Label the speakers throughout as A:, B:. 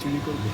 A: চুরি করবো।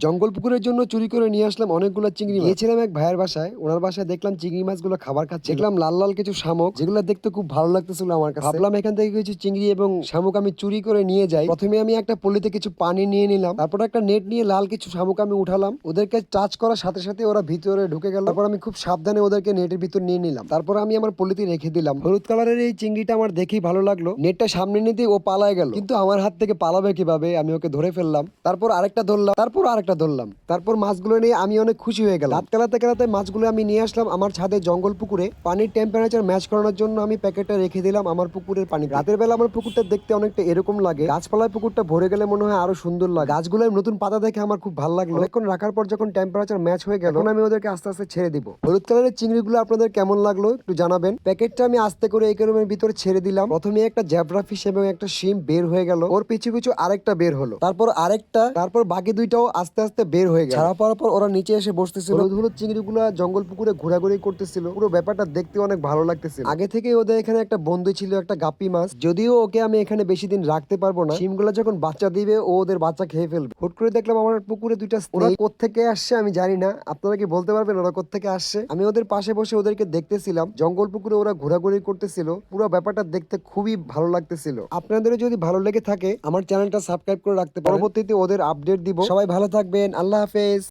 B: জঙ্গল পুকুরের জন্য চুরি করে নিয়ে আসলাম অনেকগুলো চিংড়ি মাছ। গিয়েছিলাম এক ভাইয়ের বাসায়, ওনার বাসায় দেখলাম চিংড়ি মাছগুলো খাবার খাচ্ছে। দেখলাম লাল লাল কিছু শামুক, যেগুলো দেখতে খুব ভালো লাগতেছিল আমার কাছে। ভাবলাম এখান থেকে কিছু চিংড়ি এবং শামুক আমি চুরি করে নিয়ে যাই। প্রথমে আমি একটা পলিতে কিছু পানি নিয়ে নিলাম, তারপর একটা নেট নিয়ে লাল কিছু শামুক আমি উঠালাম। ওদেরকে টাচ করার সাথে সাথে ওরা ভিতরে ঢুকে গেল। তারপর আমি খুব সাবধানে ওদেরকে নেটের ভিতর নিয়ে নিলাম। তারপর আমি আমার পলিতে রেখে দিলাম। হলুদ কালারের এই চিংড়িটা আমার দেখেই ভালো লাগলো। নেটটা সামনে নিতে ও পালায় গেল, কিন্তু আমার হাত থেকে পালাবে কিভাবে, আমি ওকে ধরে ফেললাম। তারপর আরেকটা ধরলাম, তারপর আরেকটা ধরলাম। তারপর মাছগুলো নিয়ে আমি অনেক খুশি হয়ে গেলাম। রাত কালাতে কালাতে মাছগুলো আমি নিয়ে আসলাম আমার ছাদে জঙ্গল পুকুরে। পানির টেম্পারেচার ম্যাচ করানোর জন্য আমি প্যাকেটটা রেখে দিলাম আমার পুকুরের পানি। রাতের বেলা আমার পুকুরটা দেখতে অনেকটা এরকম লাগে, গাছপালায় পুকুরটা ভরে গেলে মনে হয় আরো সুন্দর লাগে। গাছগুলোর নতুন পাতা দেখে আমার খুব ভালো লাগলো। অনেকক্ষণ রাখার পর যখন টেম্পারেচার ম্যাচ হয়ে গেল, এখন আমি ওদেরকে আস্তে আস্তে ছেড়ে দিব। হলুদ কালারের চিংড়িগুলো আপনাদের কেমন লাগলো একটু জানাবেন। প্যাকেটটা আমি আস্তে করে একুরিয়ামের ভিতরে ছেড়ে দিলাম। প্রথমে একটা জ্যাবরা ফিশ এবং একটা শিম বের হয়ে গেল, ওর পিছু পিছু আরেকটা বের হলো, তারপর আরেকটা, তারপর বাকি দুইটাও আস্তে আস্তে বের হয়ে গেল। ছাড়া পাওয়ার পর ওরা নিচে এসে বসতেছিল। হলুদ হলুদ চিংড়িগুলো জঙ্গল পুকুরে ঘোরাঘুরি করতেছিল। পুরো ব্যাপারটা দেখতে অনেক ভালো লাগতেছিল। আগে থেকে ওদের এখানে একটা বন্ধু ছিল, একটা গাপ্পি মাছ। যদিও ওকে আমি এখানে বেশি দিন রাখতে পারবো না, শিমগুলো যখন বাচ্চা দিবে ও ওদের বাচ্চা খেয়ে ফেলবে। হুট করে দেখলাম আমার পুকুরে দুইটা স্নেক। ওরা কোত্থেকে আসছে আমি জানি না, আপনারা কি বলতে পারবেন ওরা কোত্থেকে আসছে? আমি ওদের পাশে বসে ওদেরকে দেখতেছিলাম। জঙ্গল পুকুরে ওরা ঘোরাঘুরি করতেছিল। পুরো ব্যাপারটা দেখতে খুবই ভালো লাগতেছিল। আপনাদেরও যদি ভালো লেগে থাকে আমার চ্যানেলটা সাবস্ক্রাইব করে রাখতে পারেন। পরবর্তীতে ওদের আপডেট দিব। সবাই ভালো থাকবেন, আল্লাহ হাফেজ।